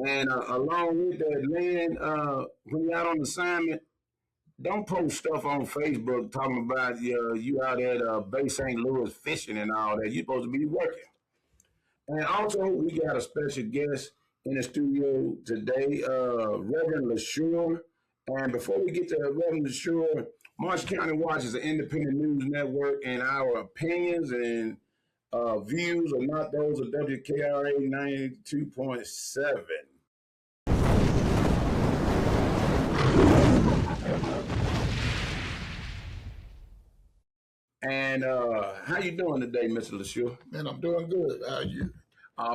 And along with that, Lynn, when you're out on assignment, don't post stuff on Facebook talking about you out at Bay St. Louis fishing and all that. You're supposed to be working. And also, we got a special guest in the studio today, Reverend LaSure. And before we get to Reverend LaSure, Marsh County Watch is an independent news network, and our opinions and views are not those of WKRA 92.7. And how you doing today, Mr. LaSure? Man, I'm doing good. How are you?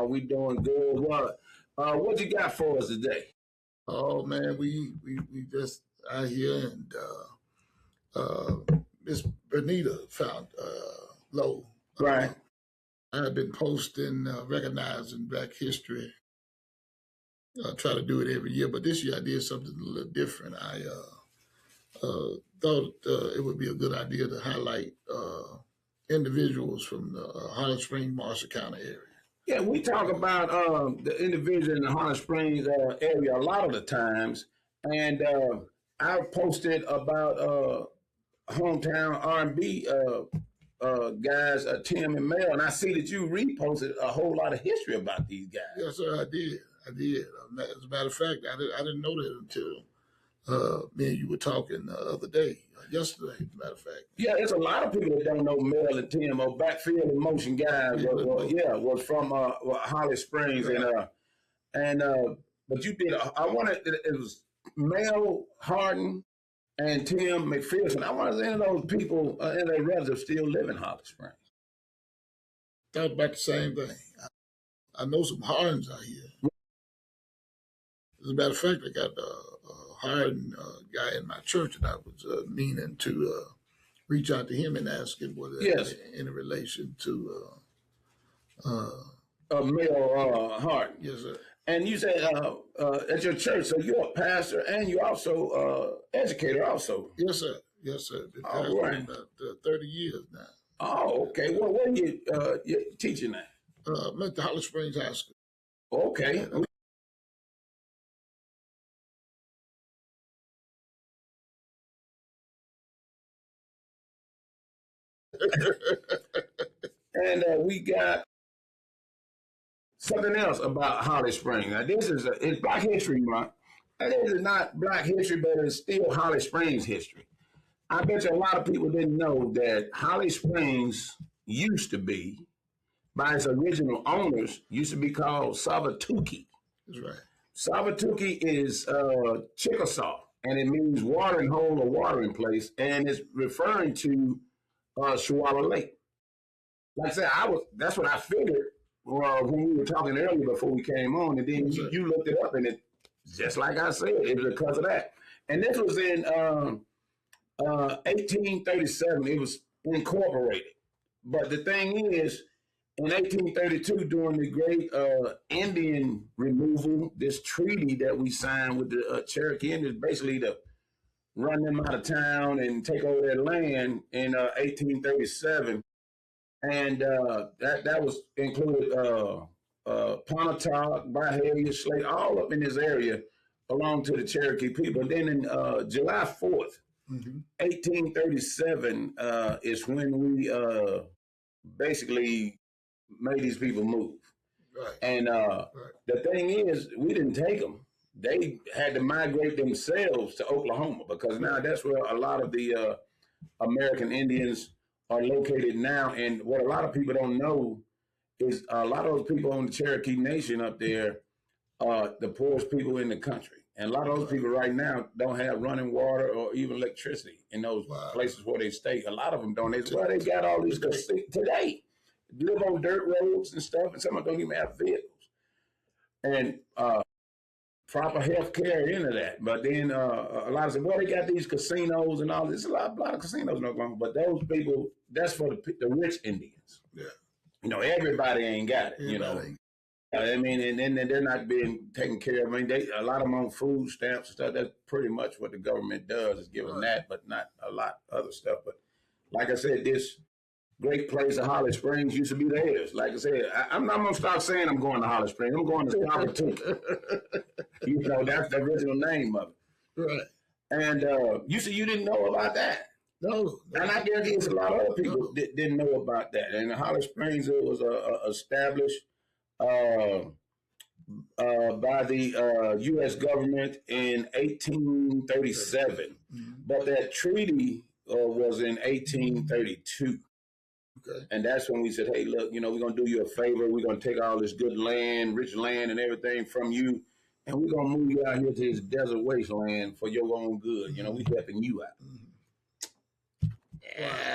We doing good. What you got for us today? Oh man, we just out here and Miss Bernita found Low. Right. I have been posting recognizing Black history. I try to do it every year, but this year I did something a little different. I thought it would be a good idea to highlight individuals from the Holly Springs, Marshall County area. Yeah, we talk about the individual in the Holly Springs area a lot of the times, and I've posted about hometown R&B guys, Tim and Mel, and I see that you reposted a whole lot of history about these guys. Yes, sir, I did. As a matter of fact, I didn't know that until me and you were talking the other day, yesterday, as a matter of fact. Yeah, there's a lot of people that don't know Mel and Tim or Backfield and Motion guys. Was from Holly Springs, right. But you did. I wanted it was Mel Harden and Tim McPherson. I wanted to know those people and their relatives still live in Holly Springs. Thought about the same thing. I know some Hardens out here. As a matter of fact, I got Harden guy in my church, and I was meaning to reach out to him and ask him whether in relation to Mel Harden. Yes, sir. And you said at your church, so you're a pastor and you're also educator also. Yes, sir. Yes, sir. Been pastoring about 30 years now. Oh, okay. Well, where are you teaching at? I'm at the Holly Springs High School. Okay. And we got something else about Holly Springs. Now, it's Black History Month. And this is not Black history, but it's still Holly Springs history. I bet you a lot of people didn't know that Holly Springs used to be, by its original owners, used to be called Savatuki. That's right. Savatuki is Chickasaw, and it means watering hole or watering place, and it's referring to Shuala Lake. Like I said, that's what I figured when we were talking earlier before we came on, and then you looked it up, and it just like I said, it was because of that. And this was in 1837. It was incorporated. But the thing is, in 1832, during the great Indian removal, this treaty that we signed with the Cherokee Indians, basically to run them out of town and take over their land in 1837. And that was included Pontotoc, Byhalia, Slate, all up in this area belong to the Cherokee people. And then in July 4th, 1837 is when we basically made these people move. Right. And the thing is, we didn't take them. They had to migrate themselves to Oklahoma because now that's where a lot of the American Indians are located now. And what a lot of people don't know is a lot of those people on the Cherokee Nation up there are the poorest people in the country. And a lot of those people right now don't have running water or even electricity in those places where they stay. A lot of them don't. They got all these today. Live on dirt roads and stuff, and some of them don't even have vehicles. And proper health care into that. But then a lot of say, well, they got these casinos and all this. A lot of casinos in Oklahoma, but those people, that's for the rich Indians. Yeah. You know, everybody ain't got it, you know. I mean, and then they're not being taken care of. I mean, a lot of them on food stamps and stuff. That's pretty much what the government does is give them that, but not a lot of other stuff. But like I said, this great place of Holly Springs used to be theirs. Like I said, I'm not going to stop saying I'm going to Holly Springs. I'm going to Scarborough too. That's the original name of it. Right. And you said you didn't know about that. No. And I guarantee a lot of other people didn't know about that. And Holly Springs, it was established by the U.S. government in 1837. But that treaty was in 1832. Okay. And that's when we said, hey, look, we're going to do you a favor. We're going to take all this good land, rich land and everything from you. And we're going to move you out here to this desert wasteland for your own good. We helping you out.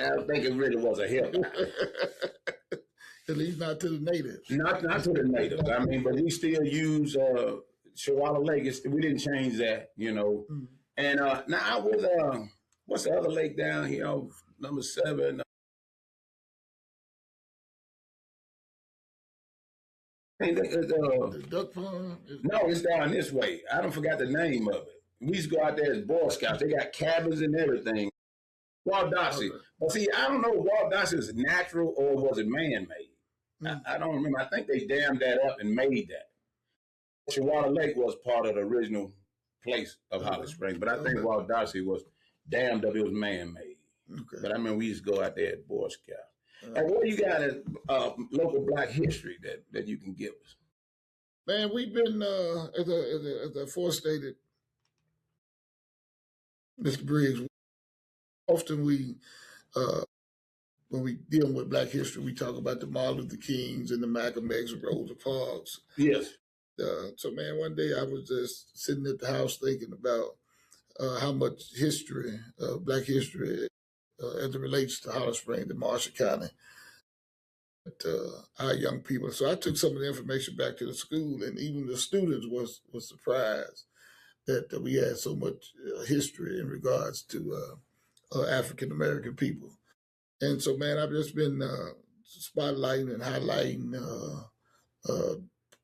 I don't think it really was a help. At least not to the natives. Not to the natives. I mean, but we still use Shawala Lake. We didn't change that, And now I was, what's the other lake down here? Number 7. The duck pond? No, it's down this way. I don't forgot the name of it. We used to go out there as Boy Scouts. They got cabins and everything. Walt Dossey. Okay. But see, I don't know if Walt Dossey was natural or was it man-made. I don't remember. I think they dammed that up and made that. Shawala Lake was part of the original place of Holly Springs, but I think Walt Dossey was dammed up. It was man-made. Okay. But I mean, we used to go out there as Boy Scouts. And what do you got as local Black history that you can give us? Man, we've been, as I forestated, Mr. Briggs, often when we deal with Black history, we talk about the Martin Luther Kings and the Malcolm X and Rosa Parks. Yes. So, man, one day I was just sitting at the house thinking about how much history, Black history, as it relates to Holly Springs and Marshall County, our young people. So I took some of the information back to the school, and even the students was surprised that we had so much history in regards to African American people. And so, man, I've just been spotlighting and highlighting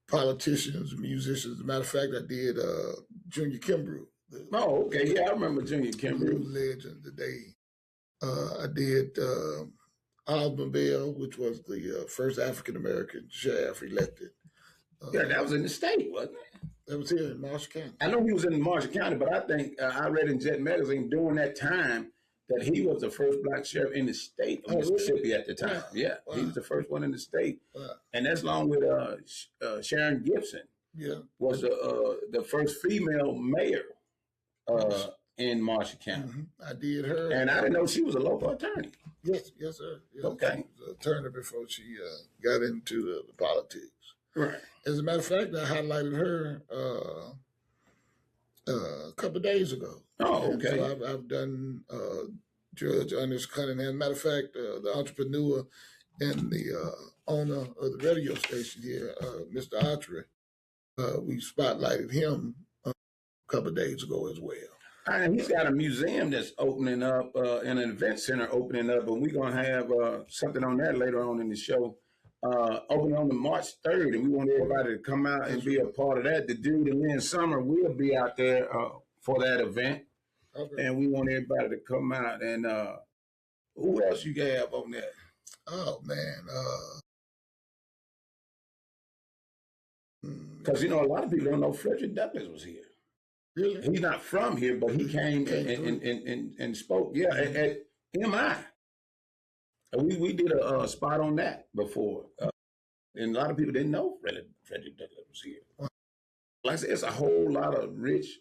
politicians, musicians. As a matter of fact, I did Junior Kimbrough. Oh, okay. Yeah, I remember Junior Kimbrough. Legend today. I did Alvin Bell, which was the first African-American sheriff elected. Yeah, that was in the state, wasn't it? That was here in Marshall County. I know he was in Marshall County, but I think I read in Jet Magazine during that time that he was the first Black sheriff in the state of Mississippi at the time. Yeah, wow. He was the first one in the state. Wow. And that's along with Sharon Gibson. Yeah, was the first female mayor in Marshall County. Mm-hmm. I did her. And I didn't know she was a local attorney. Yes, sir. Yes, okay. She was an attorney before she got into the politics. Right. As a matter of fact, I highlighted her a couple of days ago. Oh, okay. And so I've done Judge Ernest Cunningham. Matter of fact, the entrepreneur and the owner of the radio station here, Mr. Autry, we spotlighted him a couple of days ago as well. And he's got a museum that's opening up, and an event center opening up, and we're going to have something on that later on in the show. Opening on the March 3rd, and we want everybody to come out and be a part of that. The dude and Lynn Summer will be out there for that event. Okay. And we want everybody to come out. And who else you have on that? Oh, man. Because, a lot of people don't know Frederick Douglass was here. Really? He's not from here, but he came and spoke. Yeah, at MI. We did a spot on that before. And a lot of people didn't know Frederick Douglass was here. Like I said, it's a whole lot of rich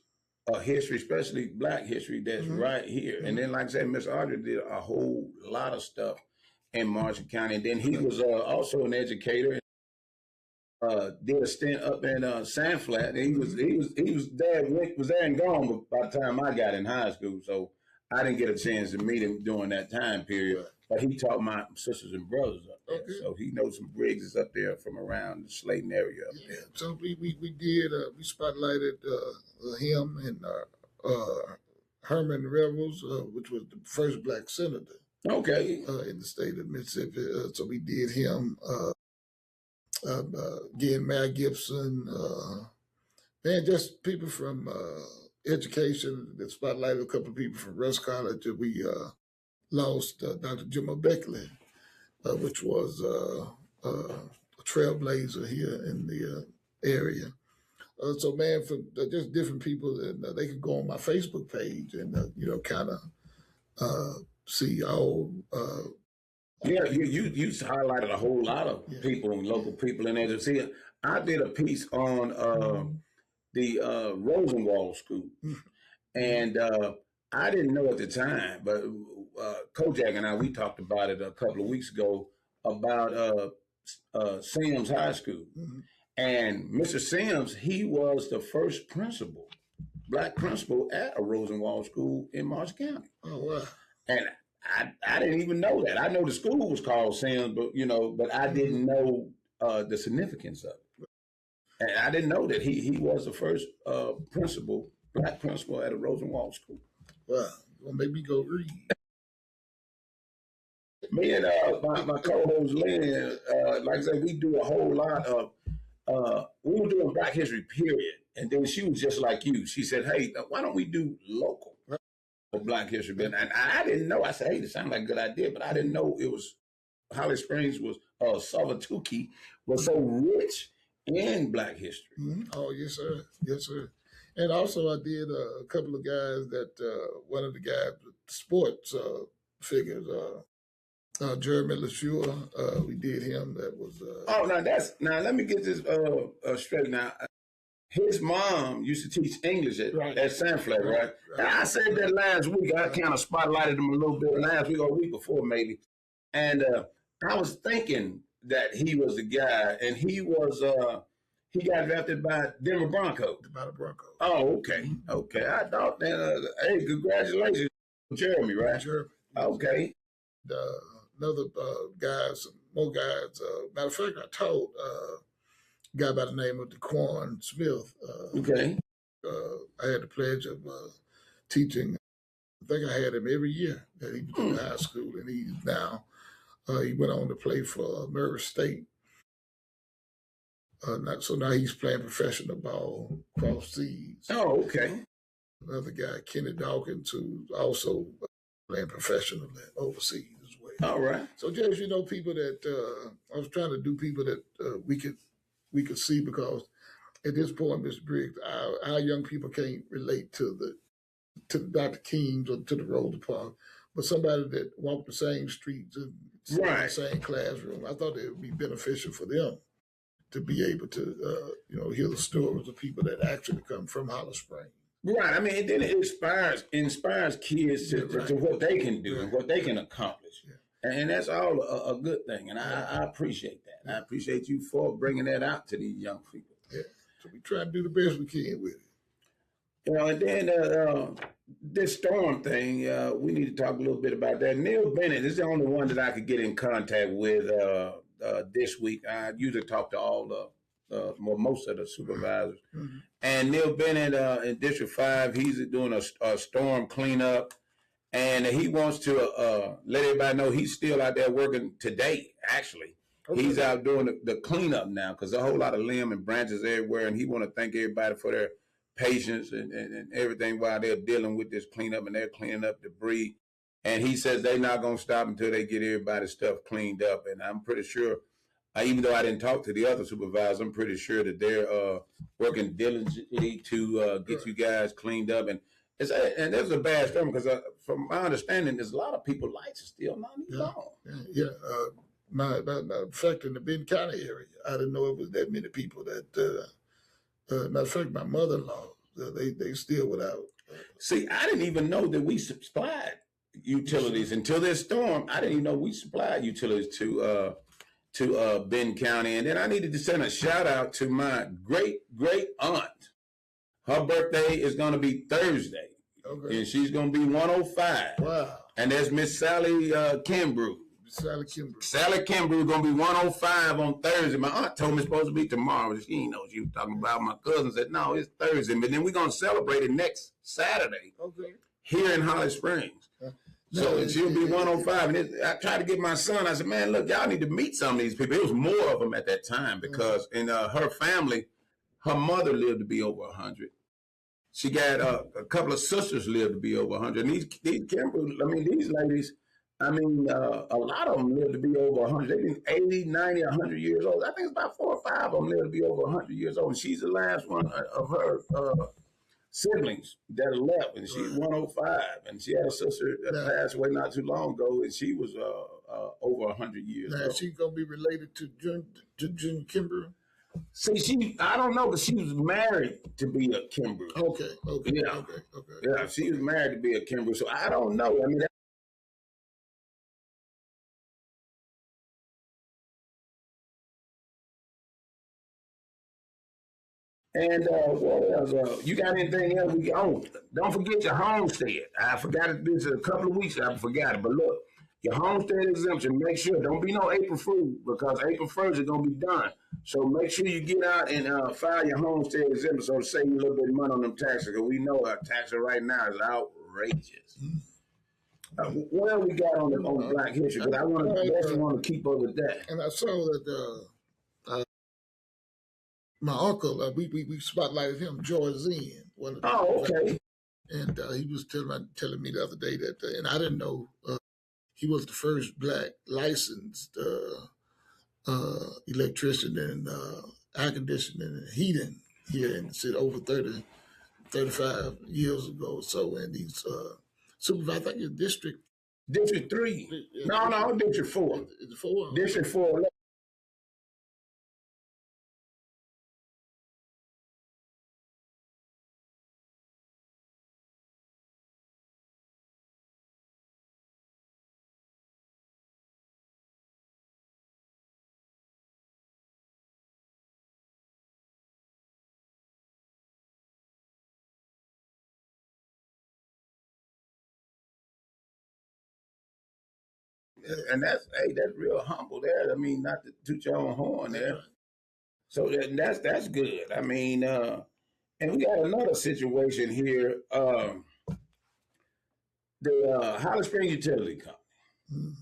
history, especially Black history, that's right here. Mm-hmm. And then, like I said, Mr. Audrey did a whole lot of stuff in Marshall County. And then he was also an educator. Did a stint up in Sand Flat. He was there and gone by the time I got in high school. So I didn't get a chance to meet him during that time period. Right. But he taught my sisters and brothers up there. Okay. So he knows some Briggs up there from around the Slayton area up there. So we did we spotlighted him and Herman Revels, which was the first Black senator. Okay. In the state of Mississippi. So we did him. Again, Mayor Gibson, man, just people from education. That spotlighted a couple of people from Rusk College. We lost Dr. Jimmo Beckley, which was a trailblazer here in the area. So, man, for just different people, and they can go on my Facebook page and kind of see all. Yeah, you highlighted a whole lot of Yeah. people and local people in there. See, I did a piece on the Rosenwald School, and I didn't know at the time, but Kojak and I, we talked about it a couple of weeks ago about Sims High School. And Mr. Sims, he was the first principal, black principal at a Rosenwald School in Marshall County. Oh, wow. And I didn't even know that. I know the school was called Sims, but I didn't know the significance of it. And I didn't know that he was the first principal, black principal at a Rosenwald School. Well, maybe go read. Me and my co-host Lynn, like I said, we do a whole lot of, we were doing Black History, period. And then she was just like you. She said, hey, why don't we do local Black History? And I didn't know. I said, hey, this sounds like a good idea, but I didn't know it was, Holly Springs was, Savatuki was so rich in Black history. Oh, yes, sir. Yes, sir. And also I did a couple of guys that, one of the guys, sports figures, Jeremy LeSure, we did him. That was. Now let me get this straight. Now, his mom used to teach English at Sanfleck, right? And I said that last week. I kind of spotlighted him a little bit last week or a week before, maybe. And I was thinking that he was the guy, and he was. He got drafted by Denver Broncos. By the Broncos. Oh, okay. I thought that. Hey, congratulations, Jeremy, right? Jeremy. Okay. Another guys, more guys. Matter of fact, I told a guy by the name of DeQuan Smith. Okay. I had the pledge of teaching. I think I had him every year that he was in high school, and he's now. He went on to play for Murray State. So now he's playing professional ball across seas. Oh, okay. Another guy, Kenny Dawkins, who's also playing professionally overseas as well. All right. So just people that I was trying to do people that we could see, because at this point, Mr. Briggs, our young people can't relate to Dr. King's or to the Rosa Parks, but somebody that walked the same streets and in the same classroom. I thought it would be beneficial for them to be able to, hear the stories of people that actually come from Holly Springs. Right. I mean, then it inspires kids to what they can do and what they can accomplish. Yeah. And that's all a good thing. And I appreciate that. I appreciate you for bringing that out to these young people. Yeah. So we try to do the best we can with it. And then this storm thing, we need to talk a little bit about that. Neil Bennett is the only one that I could get in contact with this week. I usually talk to all most of the supervisors. Mm-hmm. And Neil Bennett in District 5, he's doing a storm cleanup, and he wants to let everybody know he's still out there working today, actually. Okay. He's out doing the cleanup now, because a whole lot of limb and branches everywhere, and he want to thank everybody for their patience and everything while they're dealing with this cleanup, and they're cleaning up debris. And he says they're not going to stop until they get everybody's stuff cleaned up. And I'm pretty sure, even though I didn't talk to the other supervisors, I'm pretty sure that they're working diligently to get you guys cleaned up. And there's a bad storm, because from my understanding, there's a lot of people lights are still not even on. Yeah. My fact, in the Benton County area, I didn't know it was that many people that. Matter of fact, my mother-in-law, they still without. See, I didn't even know that we supplied utilities until this storm. I didn't even know we supplied utilities to Benton County. And then I needed to send a shout out to my great aunt. Her birthday is going to be Thursday, and she's going to be 105. Wow! And there's Miss Sally Kimbrough. Sally Kimbrough is going to be 105 on Thursday. My aunt told me it's supposed to be tomorrow. She didn't know she was talking about. My cousin said, no, it's Thursday. But then we're going to celebrate it next Saturday here in Holly Springs. So she'll be 105. And I tried to get my son. I said, man, look, y'all need to meet some of these people. It was more of them at that time, because in her family, her mother lived to be over 100. She got a couple of sisters lived to be over 100. And these Kimbrough, these ladies, I mean, a lot of them live to be over 100. They've been 80, 90, 100 years old. I think it's about 4 or 5 of them live to be over 100 years old. And she's the last one of her siblings that are left, and she's 105. And she had a sister that passed away not too long ago, and she was over 100 years old. Is she going to be related to Junior Kimber? See, I don't know, but she was married to be a Kimber. Okay. Yeah. Yeah, she was married to be a Kimber, so I don't know. I mean, and what else? You got anything else? Don't forget your homestead. I forgot it this a couple of weeks. I forgot it. But look, your homestead exemption, make sure. Don't be no April Fool, because April 1st is going to be done. So make sure you get out and file your homestead exemption so to save you a little bit of money on them taxes, because we know our taxes right now is outrageous. What else we got on the Black History? Because I want to keep up with that. And I saw that my uncle, we spotlighted him, George Zinn. Okay. And he was telling me the other day that, and I didn't know, he was the first black licensed electrician and air conditioning and heating here in the city over 35 years ago. So, and he's supervisor, I think it's District 3. No, District 4. Is it 4? District 4. And that's real humble there. I mean, not to toot your own horn there. So that's good. I mean, and we got another situation here. The Holly Springs Utility Company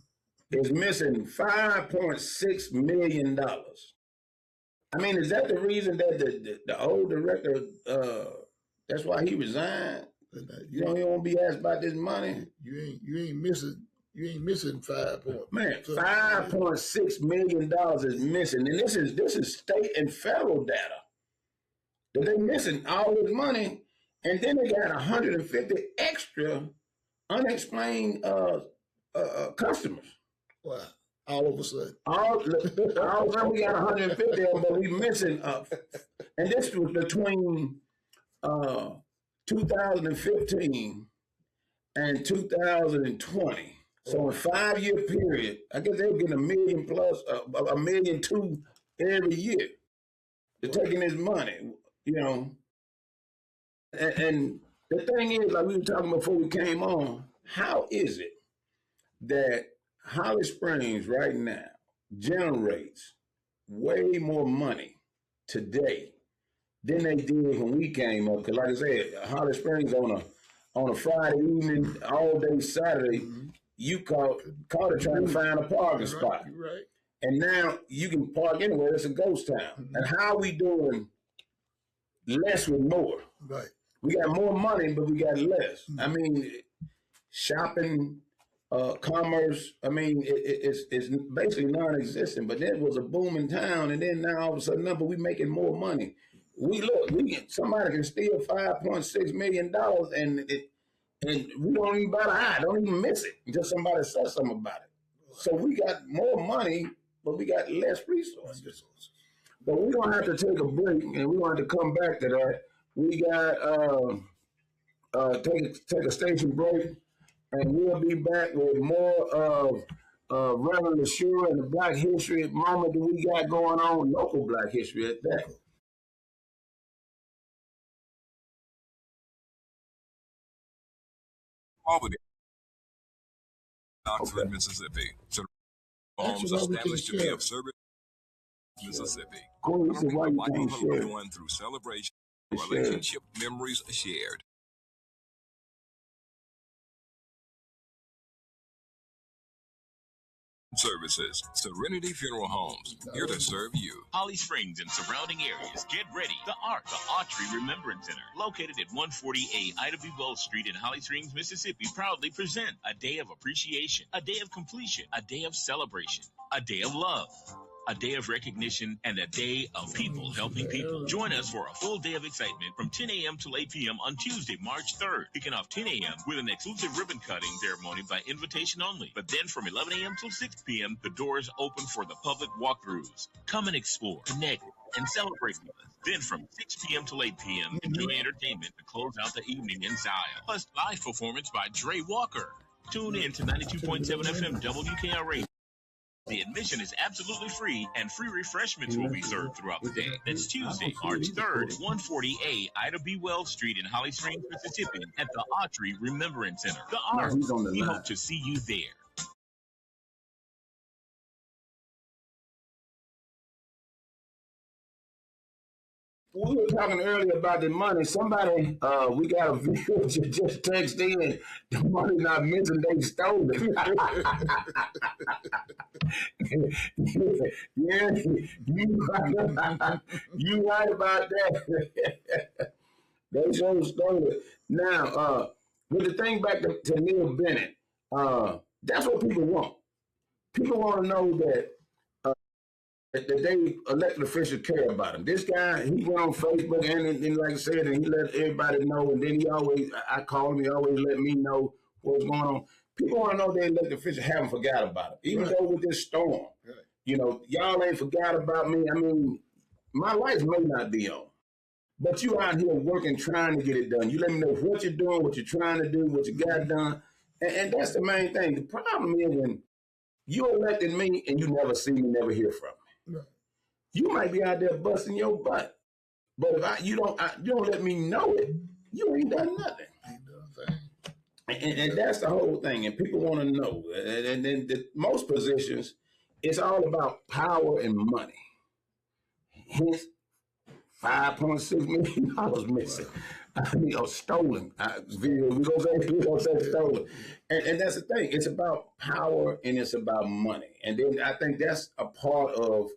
is missing $5.6 million. I mean, is that the reason that the old director, that's why he resigned? You know, he won't be asked about this money. You ain't missing $5.6 million is missing, and this is state and federal data that they're missing all this money, and then they got 150 extra unexplained customers. Wow! All of a sudden, all of them, we got 150 of them, but we missing. And this was between 2015 and 2020. So in a 5-year period, I guess they were getting $1 million plus, $1.2 million every year. They're taking this money, you know. And the thing is, like we were talking before we came on, how is it that Holly Springs right now generates way more money today than they did when we came up? Because like I said, Holly Springs on a Friday evening, all day Saturday, you caught it trying to find a parking spot. Right. And now you can park anywhere. It's a ghost town. And how are we doing less with more? Right. We got more money, but we got less. I mean, shopping, commerce, I mean, it's basically non-existent. But then it was a booming town, and then now all of a sudden, we making more money. Somebody can steal $5.6 million, and we don't even bat an eye, don't even miss it until somebody says something about it. So we got more money, but we got less resources. But we're going to have to take a break, and we're going to have to come back to that. We got take a station break, and we'll be back with more of Reverend LaSure and the Black History moment that we got going on, local Black history at that. Albany, Oxford, Mississippi. So homes established to be of service, Mississippi. Cool, so why you can't share? One through celebration, relationship memories shared. services. Serenity Funeral Homes, here to serve you. Holly Springs and surrounding areas, get ready. The Autry Remembrance Center, located at 140A Ida B. Wells Street in Holly Springs, Mississippi, proudly present a day of appreciation, a day of completion, a day of celebration, a day of love, a day of recognition, and a day of people helping people. Join us for a full day of excitement from 10 a.m. till 8 p.m. on Tuesday, March 3rd, kicking off 10 a.m. with an exclusive ribbon cutting ceremony by invitation only. But then from 11 a.m. till 6 p.m., the doors open for the public walkthroughs. Come and explore, connect, and celebrate with us. Then from 6 p.m. till 8 p.m., enjoy entertainment to close out the evening in Zion. Plus live performance by Dre Walker. Tune in to 92.7 FM WKRA. The admission is absolutely free, and free refreshments will be served throughout the day. That's Tuesday, March 3rd, 140A Ida B. Wells Street in Holly Springs, Mississippi, at the Autry Remembrance Center. The Autry. We hope to see you there. We were talking earlier about the money. Somebody, we got a viewer just text in, the money not missing, they stole it. Yeah, you right about that. They sure stole it. Now, with the thing back to Neil Bennett, that's what people want. People want to know that they elected officials care about him. This guy, he went on Facebook and like I said, and he let everybody know. And then I called him, he always let me know what's going on. People want to know they elected officials haven't forgot about him. Even though with this storm, you know, y'all ain't forgot about me. I mean, my life may not be on, but you out here working, trying to get it done. You let me know what you're doing, what you're trying to do, what you got done. And that's the main thing. The problem is when you elected me and you never see me, never hear from me. Right. You might be out there busting your butt, but if you don't let me know it, you ain't done nothing. And that's the whole thing. And people want to know. And then most positions, it's all about power and money. Hence, $5.6 million missing. I mean, or stolen. We're gonna say stolen. And that's the thing. It's about power and it's about money. And then I think that's a part of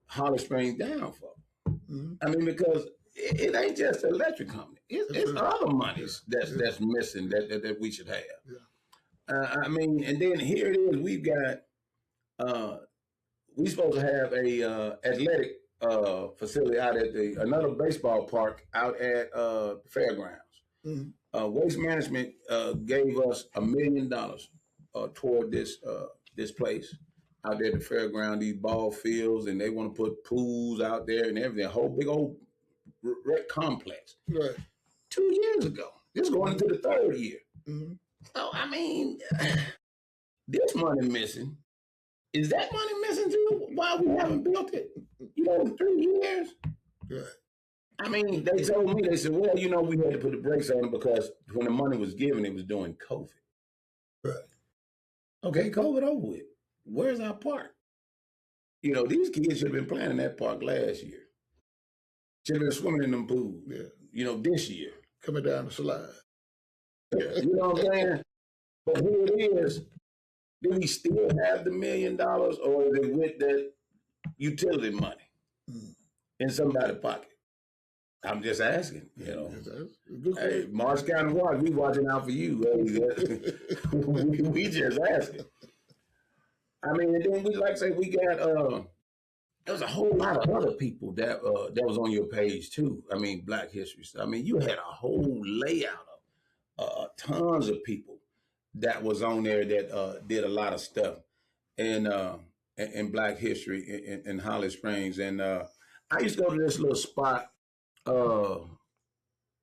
Holly Springs' downfall. Mm-hmm. I mean, because it ain't just the electric company. It's other monies that's missing that we should have. Yeah. I mean, and then here it is. We've got we supposed to have a athletic facility out at another baseball park out at the fairgrounds. Mm-hmm. Waste Management gave us $1 million toward this place out there at the fairground, these ball fields, and they want to put pools out there and everything, a whole big old rec complex. Right. 2 years ago. This is going into the third year. Mm-hmm. So, I mean, this money missing. Is that money missing too? Why we haven't built it? You know, in 3 years? Right. I mean, they told me, they said, well, you know, we had to put the brakes on it because when the money was given, it was during COVID. Right. Okay, COVID over with. Where's our park? You know, these kids should have been playing in that park last year. Should have been swimming in them pools. Yeah. You know, this year. Coming down the slide. Yeah. You know what I'm saying? But here it is. Do we still have the $1 million or is it with that utility money in somebody's pocket? I'm just asking, you know. Hey, Marsh County Watch, we watching out for you. we just asking. I mean, and then we like to say we got there was a whole lot of other people that was on your page too. I mean, Black History stuff. I mean, you had a whole layout of tons of people that was on there that did a lot of stuff in Black History in Holly Springs. And I used to go to this little spot,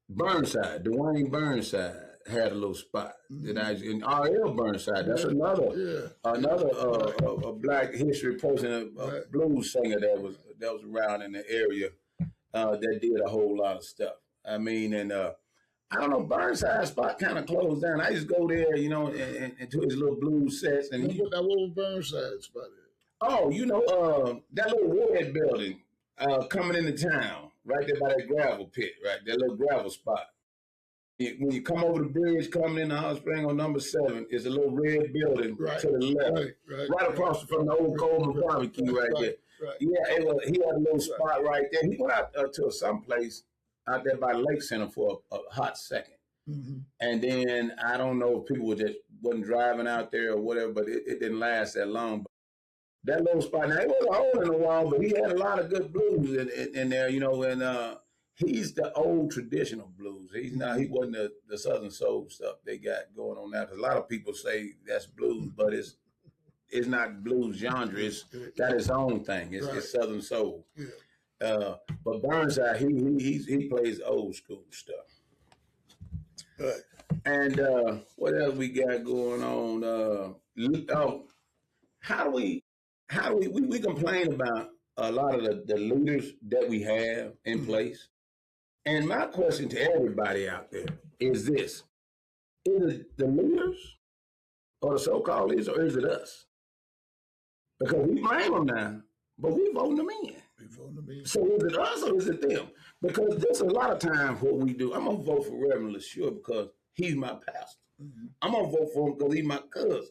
Burnside, Dwayne Burnside had a little spot that in R.L. Burnside. That's another Black History person, a blues singer that was around in the area that did a whole lot of stuff. I mean, and I don't know, Burnside spot kind of closed down. I used to go there, you know, and to his little blues sets. And what was Burnside spot is? Oh, you know, that little red building coming into town, right there by that gravel pit, right? That little gravel spot. When you come over the bridge, coming in the Hot Spring on number 7, it's a little red building to the left, right across from the old Coleman barbecue right there. Right. Yeah, he had a little spot right there. He went out to some place out there by Lake Center for a hot second. Mm-hmm. And then I don't know if people wasn't driving out there or whatever, but it didn't last that long. But that little spot, now it was a hole in the wall, but he had a lot of good blues in there, you know, and he's the old traditional blues. He wasn't the Southern soul stuff they got going on now. Because a lot of people say that's blues, but it's not blues genre. It's got its own thing. It's Southern soul. Yeah. But Burnside, he plays old school stuff. Right. And what else we got going on? How do we complain about a lot of the leaders that we have in place? And my question to everybody out there is this: is it the leaders or the so-called leaders, or is it us? Because we blame them now, but we voting them in. So is it us or is it them? Because there's a lot of times what we do. I'm going to vote for Reverend LeSure because he's my pastor. Mm-hmm. I'm going to vote for him because he's my cousin,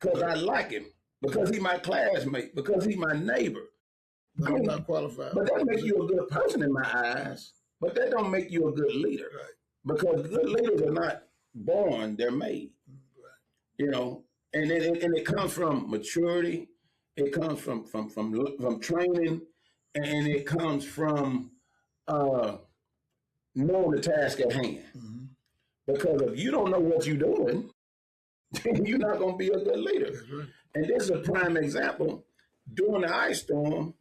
because I like him, because he's my classmate, because he's my neighbor. I'm not qualified. But that makes you a good person in my eyes, but that don't make you a good leader. Right. Because good leaders are not born, they're made. Right. You know, and it comes from maturity, it comes from training, and it comes from knowing the task at hand. Mm-hmm. Because if you don't know what you're doing, then you're not going to be a good leader. Right. And this is a prime example. During the ice storm,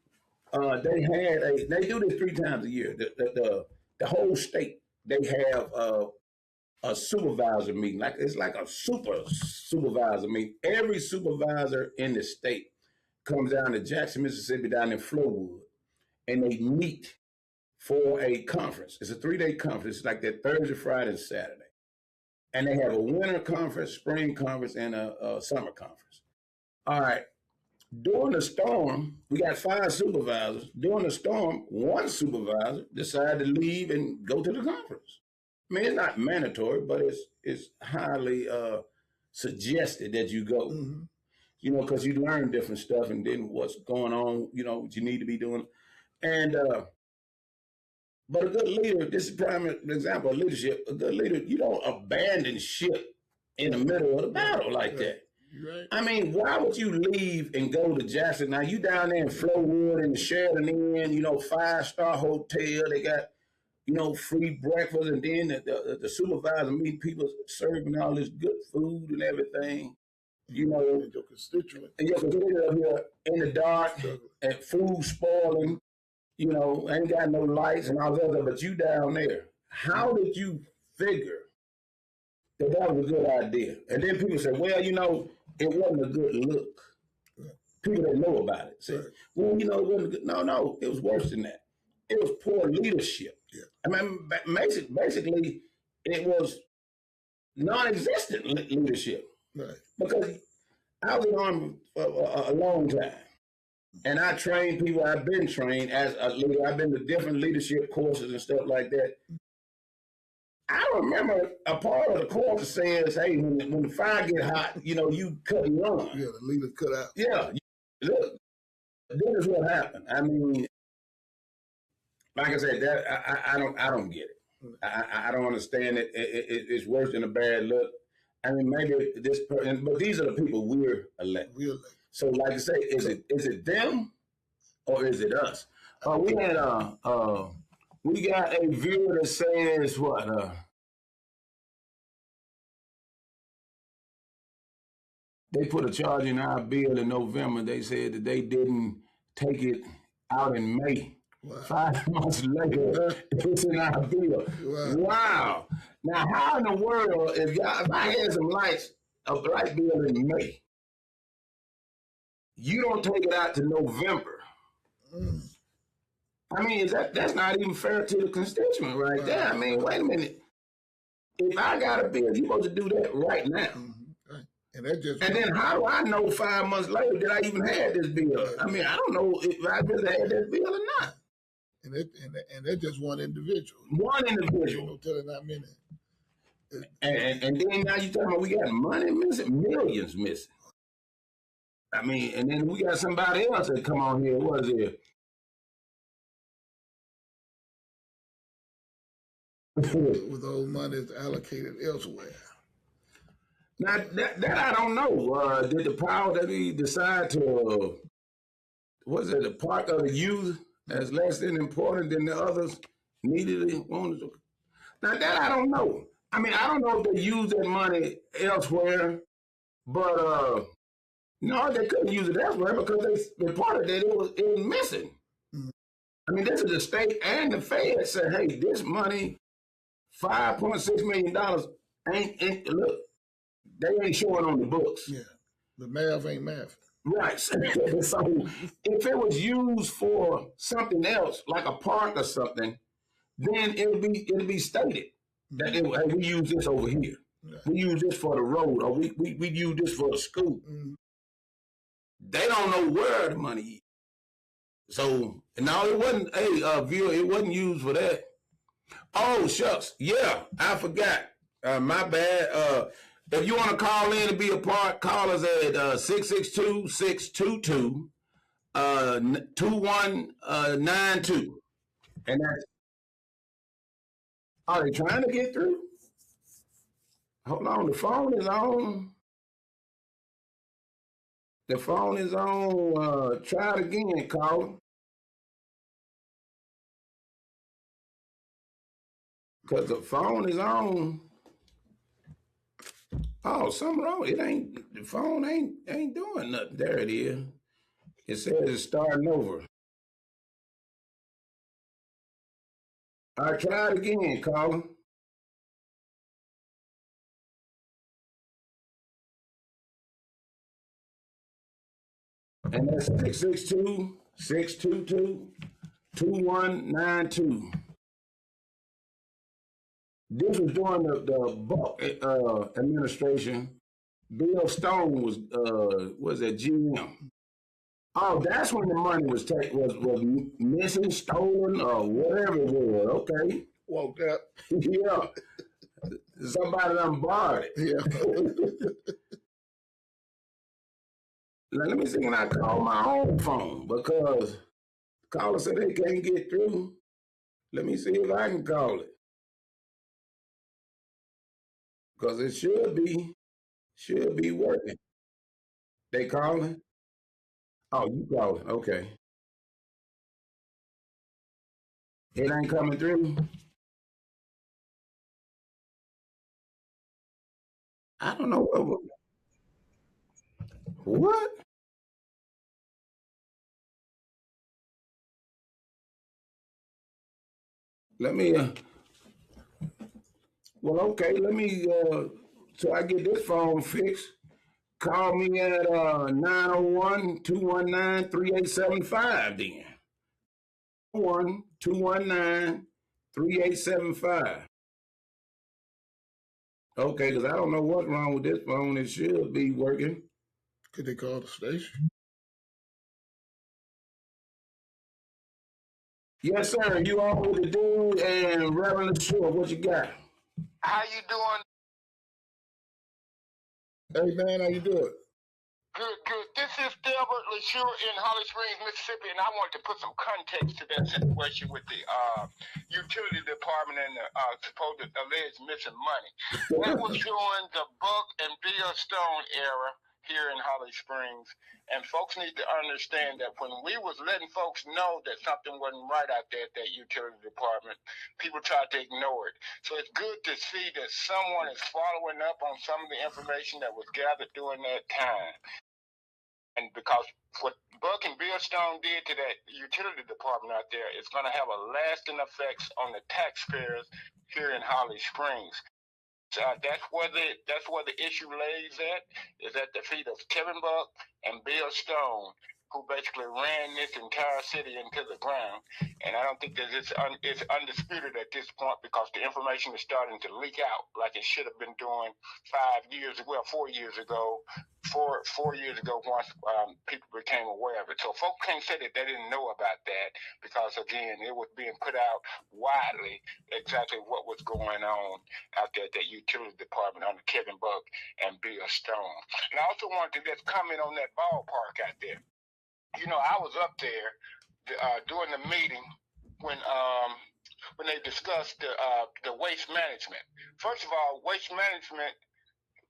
they do this 3 times a year. The whole state, they have a supervisor meeting. It's like a supervisor meeting. Every supervisor in the state comes down to Jackson, Mississippi, down in Flowood, and they meet for a conference. It's a 3-day conference. It's like that Thursday, Friday, and Saturday. And they have a winter conference, spring conference, and a summer conference. All right. During the storm, we got 5 supervisors. During the storm, one supervisor decided to leave and go to the conference. I mean, it's not mandatory, but it's highly suggested that you go. Mm-hmm. You know, because you learn different stuff and then what's going on, you know, what you need to be doing. And but a good leader, this is a prime example of leadership. A good leader, you don't abandon ship in the middle of the battle like that. Right. I mean, why would you leave and go to Jackson? Now, you down there in Flowood and the Sheraton Inn, you know, 5-star hotel. They got, you know, free breakfast. And then the supervisor meet people serving all this good food and everything. You know, and your constituent. And your constituent up here in the dark and food spoiling. You know, ain't got no lights and all that other, but you down there. How did you figure that was a good idea? And then people say, well, you know, it wasn't a good look. Right. People that know about it say, well, you know, it wasn't good. No, it was worse than that. It was poor leadership. Yeah. I mean, basically, it was non-existent leadership. Right. Because I was in the Army for a long time. And I train people. I've been trained as a leader. I've been to different leadership courses and stuff like that. I remember a part of the course says, hey, when the fire get hot, you know, you cut and run. Yeah, the leader cut out. Yeah. Look, this is what happened. I mean, like I said, that I don't get it. I don't understand it. It's worse than a bad look. I mean, maybe this person, but these are the people we're electing. So, like I say, is it them or is it us? We got a viewer that says what? They put a charge in our bill in November. They said that they didn't take it out in May. Wow. 5 months later, it's in our bill. Wow. Now, how in the world, if I had some lights, a light bill in May, you don't take it out to November. I mean, that's not even fair to the constituent right there. I mean, wait a minute. If I got a bill, you're supposed to do that right now. Mm-hmm. Right. And then how do I know 5 months later that I even had this bill? I mean, I don't know if I really had that bill or not. And that's just one individual. One individual. No telling how many. And then now you talking about we got money missing, millions missing. I mean, and then we got somebody else that come on here. What is it? With those monies allocated elsewhere. Now that I don't know. Did the power that he decide to was it the part of the youth as less than important than the others needed it? Wanted to? Now that I don't know. I mean, I don't know if they use that money elsewhere, but no, they couldn't use it elsewhere because they reported that it was missing. Mm-hmm. I mean, this is the state and the Fed said, hey, this money, $5.6 million ain't look, they ain't showing on the books. Yeah. The math ain't math. Right. So if it was used for something else, like a park or something, then it'll be stated that hey, we use this over here. Yeah. We use this for the road, or we use this for the school. Mm-hmm. They don't know where the money is. So no, it wasn't it wasn't used for that. Oh shucks, yeah, I forgot. My bad. If you want to call in and be a part, call us at 662-622-2192. And that's are they trying to get through? Hold on, the phone is on. The phone is on. Try it again, caller. Because the phone is on. Oh, something wrong. It ain't, the phone ain't doing nothing. There it is. It says it's starting over. I tried again, caller. And that's 662-622-2192. This was during the Buck administration. Bill Stone was at GM. Oh, that's when the money was missing, stolen, or whatever it was. Okay. Woke up. Yeah. Somebody done borrowed it. Yeah. Now, let me see when I call my own phone because the caller said they can't get through. Let me see if I can call it. Because it should be working. They calling? Oh, you calling. Okay. It ain't coming through. I don't know what? Let me well, okay, let me so I get this phone fixed. Call me at 901-219-3875 then. 901-219-3875. Okay, because I don't know what's wrong with this phone. It should be working. Could they call the station? Yes, sir. You on with the dude and Reverend Short. What you got? How you doing? Hey, man, how you doing? Good, good. This is Delbert LeSure in Holly Springs, Mississippi, and I wanted to put some context to that situation with the utility department and the supposed alleged missing money. That was during the Buck and Bill Stone era here in Holly Springs, and folks need to understand that when we was letting folks know that something wasn't right out there at that utility department, people tried to ignore it. So it's good to see that someone is following up on some of the information that was gathered during that time. And because what Buck and Bill Stone did to that utility department out there is going to have a lasting effects on the taxpayers here in Holly Springs. That's where the issue lays at, is at the feet of Kevin Buck and Bill Stone. who basically ran this entire city into the ground. And I don't think that it's undisputed at this point because the information is starting to leak out like it should have been doing 4 years ago, once people became aware of it. So folks can't say that they didn't know about that because, again, it was being put out widely exactly what was going on out there at that utility department under Kevin Buck and Bill Stone. And I also wanted to just comment on that ballpark out there. You know, I was up there during the meeting when they discussed the waste management. First of all, waste management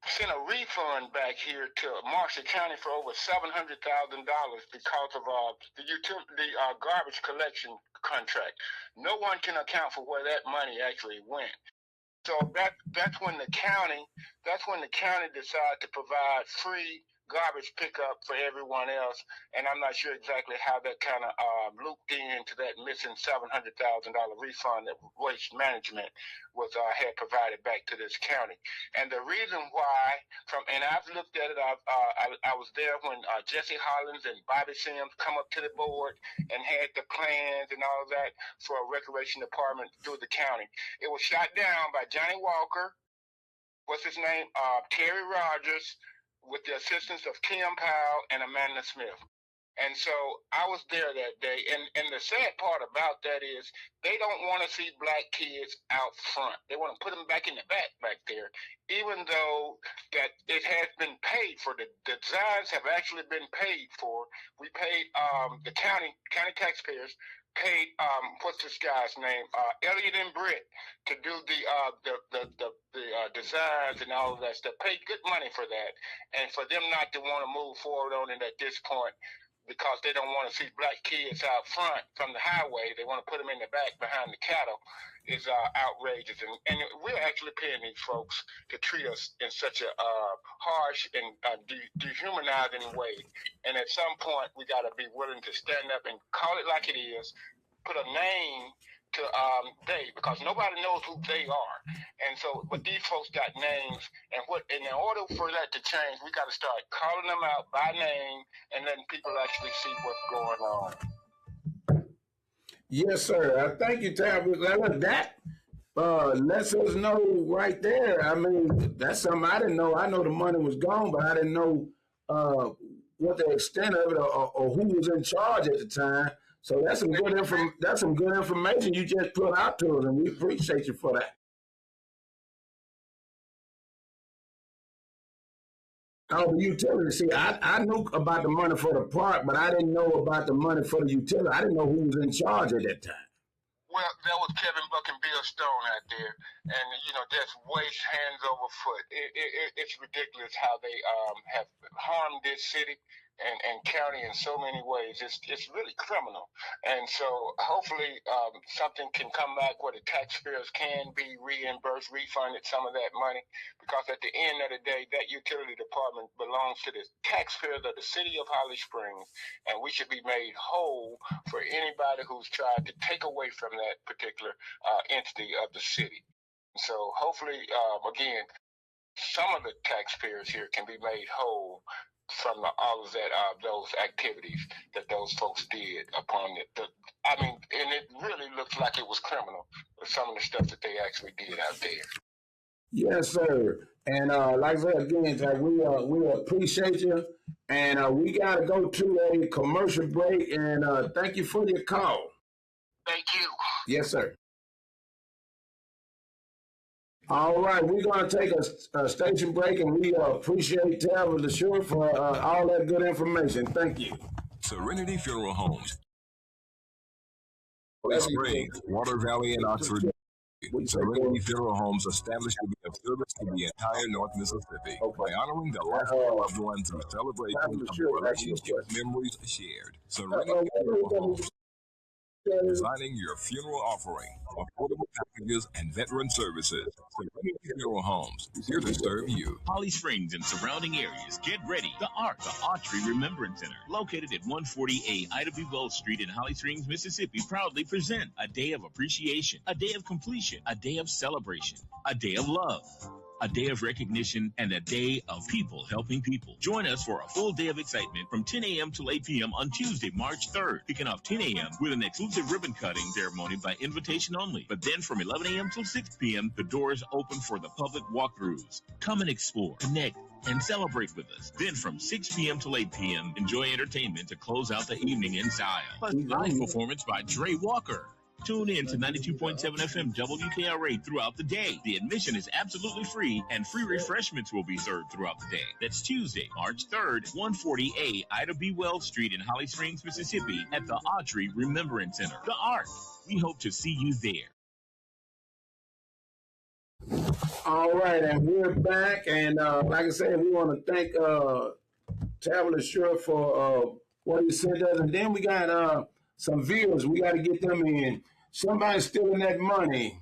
sent a refund back here to Marshall County for over $700,000 because of the garbage collection contract. No one can account for where that money actually went. So that's when the county decided to provide free garbage pickup for everyone else, and I'm not sure exactly how that kind of looped into that missing $700,000 refund that Waste Management had provided back to this county. And the reason why, and I've looked at it, I was there when Jesse Hollins and Bobby Sims come up to the board and had the plans and all of that for a recreation department through the county. It was shot down by Johnny Walker, what's his name, Terry Rogers, with the assistance of Tim Powell and Amanda Smith. And so I was there that day. And the sad part about that is they don't want to see black kids out front. They want to put them back in the back there, even though that it has been paid for. The designs have actually been paid for. We paid the county taxpayers paid what's this guy's name, Elliot and Britt, to do the designs and all of that stuff. Paid good money for that, and for them not to want to move forward on it at this point because they don't want to see black kids out front from the highway. They want to put them in the back behind the cattle is outrageous, and we're actually paying these folks to treat us in such a harsh and dehumanizing way. And at some point, we got to be willing to stand up and call it like it is, put a name to they, because nobody knows who they are. And so, but these folks got names, and in order for that to change, we got to start calling them out by name and letting people actually see what's going on. Yes, sir. Thank you, Tab. That lets us know right there. I mean, that's something I didn't know. I know the money was gone, but I didn't know what the extent of it or who was in charge at the time. So that's some good information you just put out to us, and we appreciate you for that. Oh, the utility. See, I knew about the money for the park, but I didn't know about the money for the utility. I didn't know who was in charge at that time. Well, that was Kevin Buck and Bill Stone out there, and that's waste hands over foot. It's ridiculous how they have harmed this city and county in so many ways. It's really criminal, and so hopefully something can come back where the taxpayers can be reimbursed, refunded some of that money, because at the end of the day, that utility department belongs to the taxpayers of the city of Holly Springs, and we should be made whole for anybody who's tried to take away from that particular entity of the city. So hopefully, again, some of the taxpayers here can be made whole from all of that, those activities that those folks did upon it. And it really looks like it was criminal, some of the stuff that they actually did out there. Yes, sir. And like I said again, Jack, we appreciate you, and we got to go to a commercial break. And thank you for your call. Thank you. Yes, sir. All right, we're going to take a station break, and we appreciate Travis LaSure for all that good information. Thank you. Serenity Funeral Homes. Springs, Water Valley, and Oxford. Serenity Funeral Homes established to be of service to the entire North Mississippi by honoring the life of a loved one through celebration of the relationship memories shared. Serenity Funeral Homes. Designing your funeral offering, affordable packages, and veteran services. Serenity Funeral Homes, here to serve you. Holly Springs and surrounding areas, get ready. The ARC, the Autry Remembrance Center, located at 140A Ida B. Wells Street in Holly Springs, Mississippi, proudly present a day of appreciation, a day of completion, a day of celebration, a day of love. a day of recognition, and a day of people helping people. Join us for a full day of excitement from 10 a.m. till 8 p.m. on Tuesday, March 3rd, kicking off 10 a.m. with an exclusive ribbon cutting ceremony by invitation only. But then from 11 a.m. till 6 p.m., the doors open for the public walkthroughs. Come and explore, connect, and celebrate with us. Then from 6 p.m. till 8 p.m., enjoy entertainment to close out the evening in style. Plus, live performance by Dre Walker. Tune in to 92.7 FM WKRA throughout the day. The admission is absolutely free, and free refreshments will be served throughout the day. That's Tuesday, March 3rd, 140A Ida B. Wells Street in Holly Springs, Mississippi, at the Autry Remembrance Center. The Art. We hope to see you there. All right, and we're back, and like I said, we want to thank Traveler Short for what he sent us, and then we got some viewers. We got to get them in. Somebody's stealing that money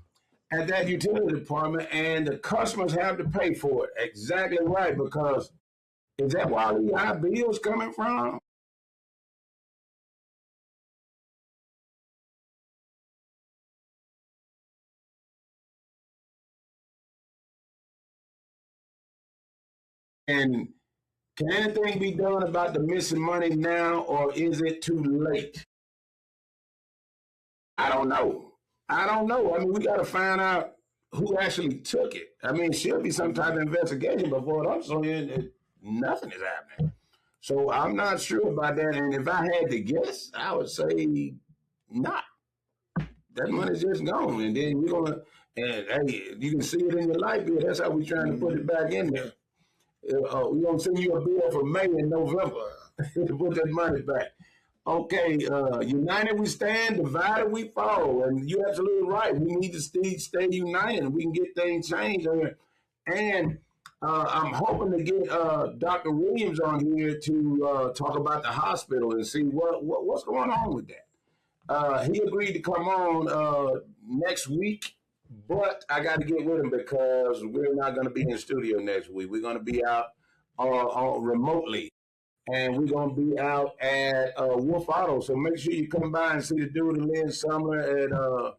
at that utility department, and the customers have to pay for it. Exactly right, because is that where all these high bills coming from? And can anything be done about the missing money now, or is it too late? I don't know. I mean, we got to find out who actually took it. I mean, it should be some type of investigation, but for what I'm saying, nothing is happening. So I'm not sure about that. And if I had to guess, I would say not. That money's just gone. And then we're going to, and hey, you can see it in your light bill. That's how we're trying to put it back in there. We're going to send you a bill for May and November to put that money back. Okay, united we stand, divided we fall. And you're absolutely right. We need to stay united. We can get things changed. And I'm hoping to get Dr. Williams on here to talk about the hospital and see what's going on with that. He agreed to come on next week, but I got to get with him because we're not going to be in the studio next week. We're going to be out remotely. And we're going to be out at Wolf Auto. So make sure you come by and see the dude and Lynn Summer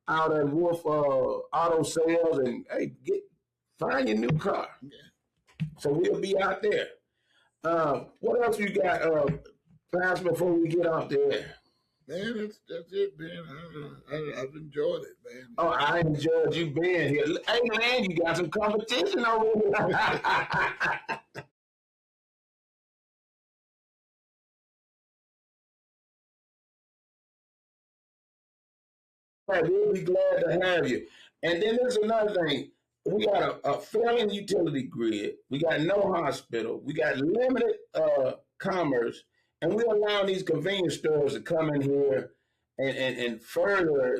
out at Wolf Auto Sales. And, hey, find your new car. So we'll be out there. What else you got, Fast, before we get out there? Man, that's it, man. I've enjoyed it, man. Oh, I enjoyed you being here. Hey, man, you got some competition over here. We'll be glad to have you. And then there's another thing. We got a failing utility grid. We got no hospital. We got limited commerce. And we're allowing these convenience stores to come in here and further,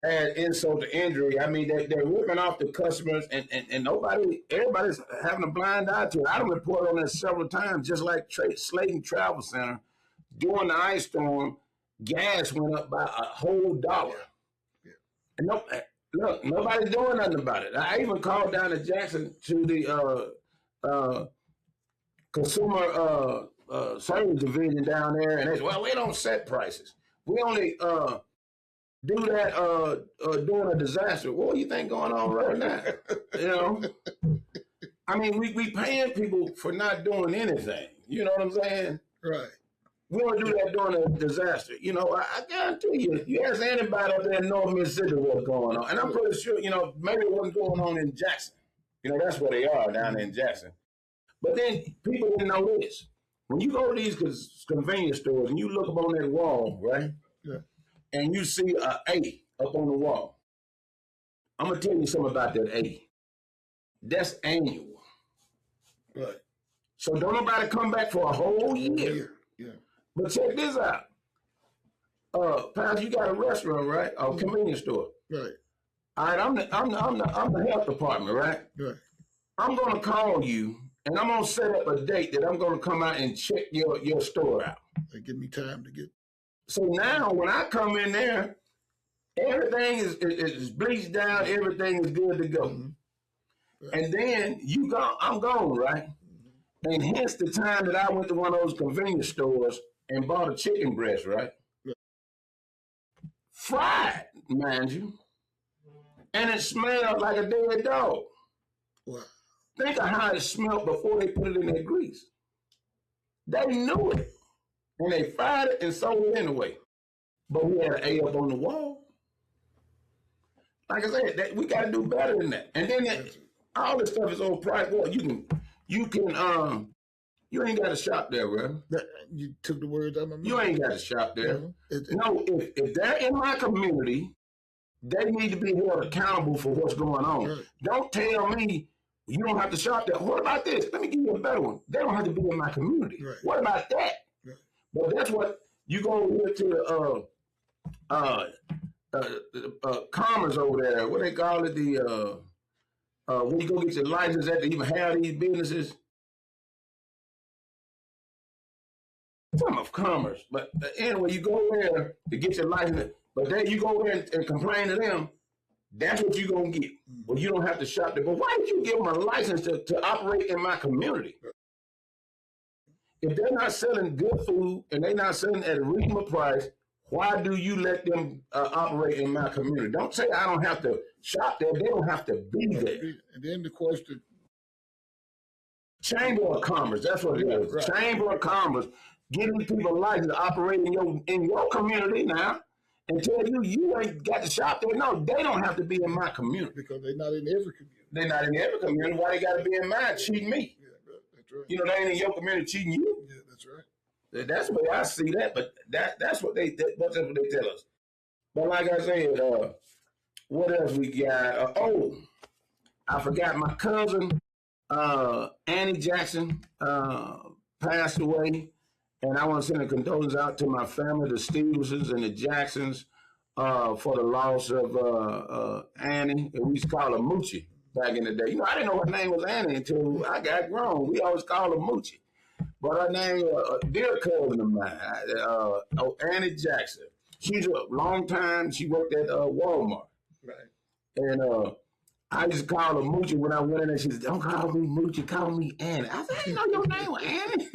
add insult to injury. I mean, they're ripping off the customers, and everybody's having a blind eye to it. I done reported on this several times, just like Slayton Travel Center. During the ice storm, gas went up by a whole $1. Yeah. And look, nobody's doing nothing about it. I even called down to Jackson to the consumer service division down there, and they said, well, we don't set prices. We only do that during a disaster. What do you think going on right now? I mean, we paying people for not doing anything. You know what I'm saying? Right. We don't do that during a disaster. I guarantee you, you ask anybody up there in North Mississippi what's going on. And I'm pretty sure, maybe it wasn't going on in Jackson. That's where they are, down in Jackson. But then people didn't know this. When you go to these convenience stores and you look up on that wall, right? Yeah. And you see an A up on the wall. I'm going to tell you something about that A. That's annual. Right. So don't nobody come back for a whole year. Yeah. But check this out. Pastor, you got a restaurant, right? A convenience store. Right. All right, I'm the health department, right? Right. I'm gonna call you and I'm gonna set up a date that I'm gonna come out and check your store out. They give me time to get. So now when I come in there, everything is bleached down, everything is good to go. Mm-hmm. Right. And then I'm gone, right? Mm-hmm. And hence the time that I went to one of those convenience stores and bought a chicken breast, right? Fried, mind you. And it smelled like a dead dog. Wow. Think of how it smelled before they put it in that grease. They knew it. And they fried it and sold it anyway. But we had an A up on the wall. Like I said, we got to do better than that. And then all this stuff is overpriced. Well, you ain't got to shop there, bro. You took the words out of my mouth. You ain't got to shop there. No, if they're in my community, they need to be held accountable for what's going on. Right. Don't tell me you don't have to shop there. What about this? Let me give you a better one. They don't have to be in my community. Right. What about that? Right. But that's what you go over to Commerce over there. What they call it? When you go get your license at to even have these businesses. Some of Commerce, but anyway, you go there to get your license, but then you go there and complain to them. That's what you're gonna get. Well, you don't have to shop there. But why did you give them a license to operate in my community? If they're not selling good food and they're not selling at a reasonable price, why do you let them operate in my community? Don't say I don't have to shop there. They don't have to be there. And then the question. Chamber of Commerce, that's what it is. Right. Chamber of Commerce. Giving people a license to operate in your community now and tell you ain't got to shop there. No, they don't have to be in my community. Because they're not in every community. They're not in every community. Why they got to be in mine cheating me? Yeah, that's right. You know, they ain't in your community cheating you. Yeah, that's right. That's the way I see that, but that's what they tell us. But like I said, what else we got? I forgot my cousin, Annie Jackson, passed away. And I want to send a condolence out to my family, the Stevensons and the Jacksons, for the loss of Annie. We used to call her Moochie back in the day. You know, I didn't know her name was Annie until I got grown. We always called her Moochie. But her name, a dear cousin of mine, Annie Jackson. She's a long time, she worked at Walmart. Right. And I used to call her Moochie when I went in there. She said, don't call me Moochie, call me Annie. I said, I didn't know your name was Annie.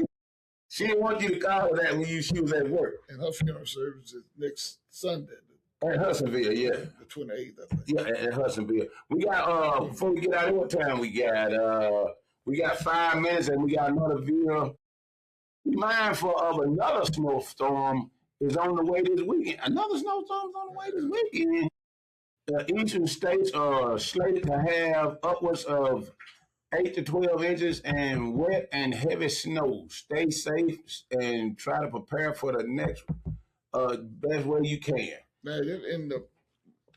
She didn't want you to call her that when she was at work. And her funeral service is next Sunday. At Hudsonville, yeah. The 28th, I think. Yeah, at Hudsonville. We got, before we get out of what time we got 5 minutes and we got another video. Be mindful of another snowstorm is on the way this weekend. Another snowstorm is on the way this weekend. The eastern states are slated to have upwards of 8 to 12 inches and wet and heavy snow. Stay safe and try to prepare for the next best way you can. Now, in the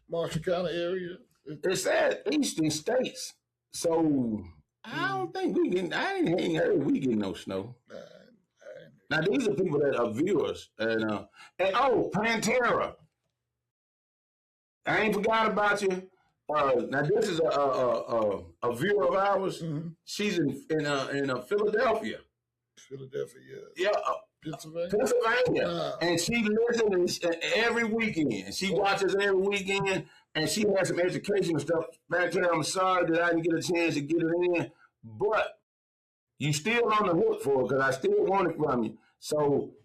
Marshall County area? It's at eastern states. So I don't think I ain't heard we get no snow. Now, these are people that are viewers. And Pantera. I ain't forgot about you. Now this is a viewer of ours. Mm-hmm. She's in Philadelphia. Philadelphia, yeah. Pennsylvania, and she listens every weekend. She watches every weekend, and she has some educational stuff back there. I'm sorry that I didn't get a chance to get it in, but you still on the hook for it because I still want it from you. So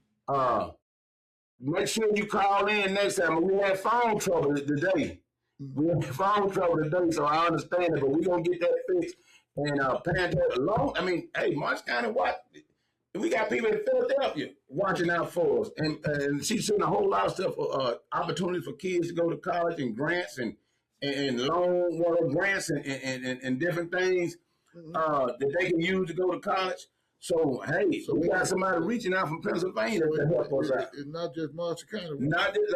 make sure you call in next time. We had phone trouble today. We have phone trouble today, so I understand it, but we're going to get that fixed. And Pantera, hey, March County, what? We got people in Philadelphia watching out for us. And she's seen a whole lot of stuff, opportunities for kids to go to college and grants and loan grants and different things that they can use to go to college. So, hey, we got somebody reaching out from Pennsylvania to help us out. It's not just March County. Not just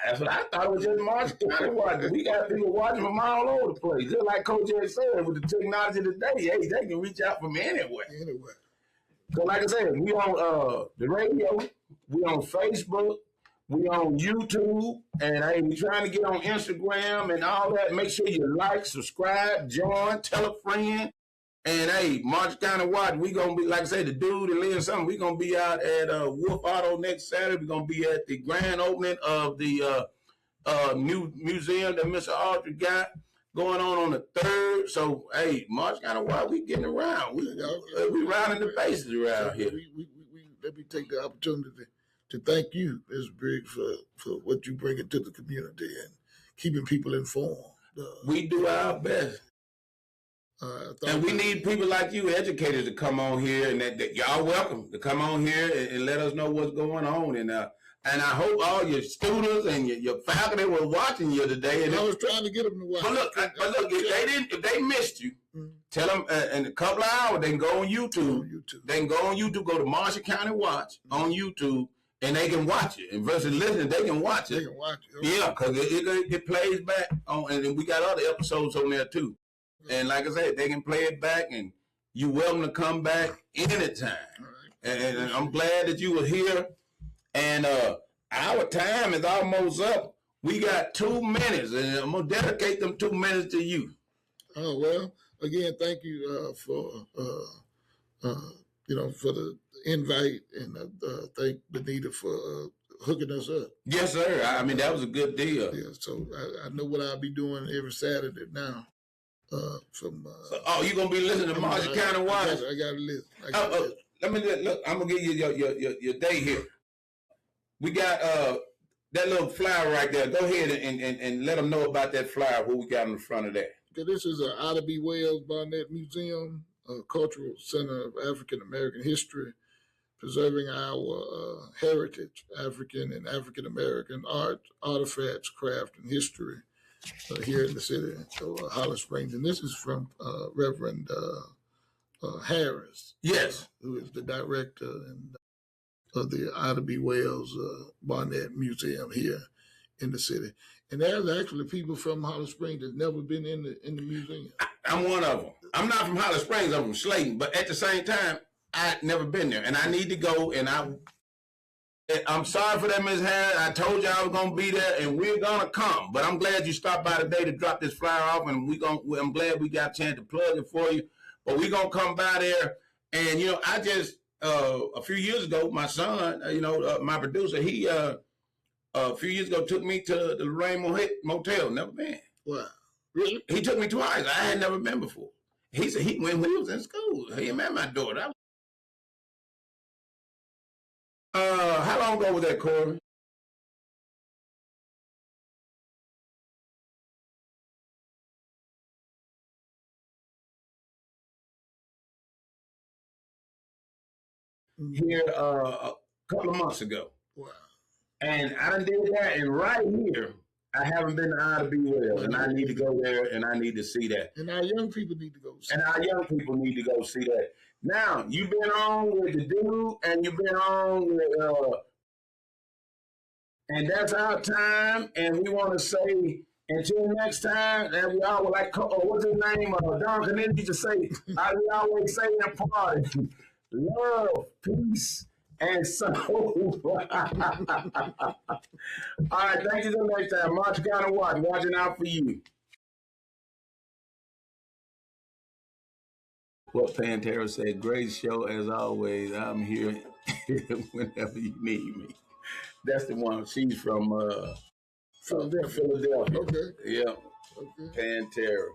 that's what I thought it was just March County watching. We got people watching from all over the place. Just like Coach Ed said, with the technology today, hey, they can reach out from anywhere. So like I said, we on the radio, we on Facebook, we on YouTube, and hey, we trying to get on Instagram and all that. Make sure you like, subscribe, join, tell a friend. And hey, March County Watch, we gonna be, like I say, the dude that lives something, we gonna be out at Wolf Auto next Saturday. We're gonna be at the grand opening of the new museum that Mr. Audrey got going on the 3rd. So hey, March County Watch, we getting around. We rounding the bases around here. Let me take the opportunity to thank you, Ms. Briggs, for what you bring into the community and keeping people informed. We do our best. And we need people like you, educators, to come on here, and that y'all welcome to come on here and let us know what's going on. And I hope all your students and your faculty were watching you today. And I was trying to get them to watch. But look, if they missed you, tell them in a couple of hours they can go on YouTube. They can go on YouTube, go to Marshall County Watch on YouTube, and they can watch it. And versus listening, they can watch it. They can watch it. Okay. Yeah, because it plays back on, and we got other episodes on there too. And like I said, they can play it back, and you're welcome to come back anytime. Right. And I'm glad that you were here. And our time is almost up. We got 2 minutes, and I'm going to dedicate them 2 minutes to you. Oh, well, again, thank you for the invite, and thank Benita for hooking us up. Yes, sir. I mean, that was a good deal. Yeah, so I know what I'll be doing every Saturday now. You're going to be listening to Marshall County Watch? I got to listen. Let me look. I'm going to give you your day here. We got that little flyer right there. Go ahead and let them know about that flyer, what we got in the front of that. Okay, this is an Ida B. Wells Barnett Museum, Cultural Center of African American History, preserving our heritage, African and African American art, artifacts, craft, and history here in the city of Holly Springs. And this is from Reverend Harris. Yes. Who is the director of the Ida B. Wells Barnett Museum here in the city. And there's actually people from Holly Springs that's never been in the museum. I'm one of them. I'm not from Holly Springs, I'm from Slayton, but at the same time, I've never been there. And I need to go, and I'm sorry for that, Ms. Harris. I told you I was going to be there, and we're going to come. But I'm glad you stopped by today to drop this flyer off, and I'm glad we got a chance to plug it for you. But we're going to come by there. And, I just, a few years ago, my son, my producer, he, a few years ago, took me to the Lorraine Motel. Never been. Wow. Really? He took me twice. I had never been before. He said when he was in school, he met my daughter. How long ago was that, Corey? Here a couple of months ago. Wow. And I done did that, and right here, I haven't been to Ida B. Wells, and I need to go there, and I need to see that. And our young people need to go see that. And our young people need to go see that. Now, you've been on with the dude, and you've been on with, and that's our time, and we want to say, until next time, and we all like, what's his name? Don Canini used to say, we always say in a party, love, peace, and soul. All right, thank you till next time. Marshall County Watch, watching out for you. What Pantera said, great show as always. I'm here whenever you need me. That's the one. She's from Philadelphia. Okay. Yeah. Okay. Pantera.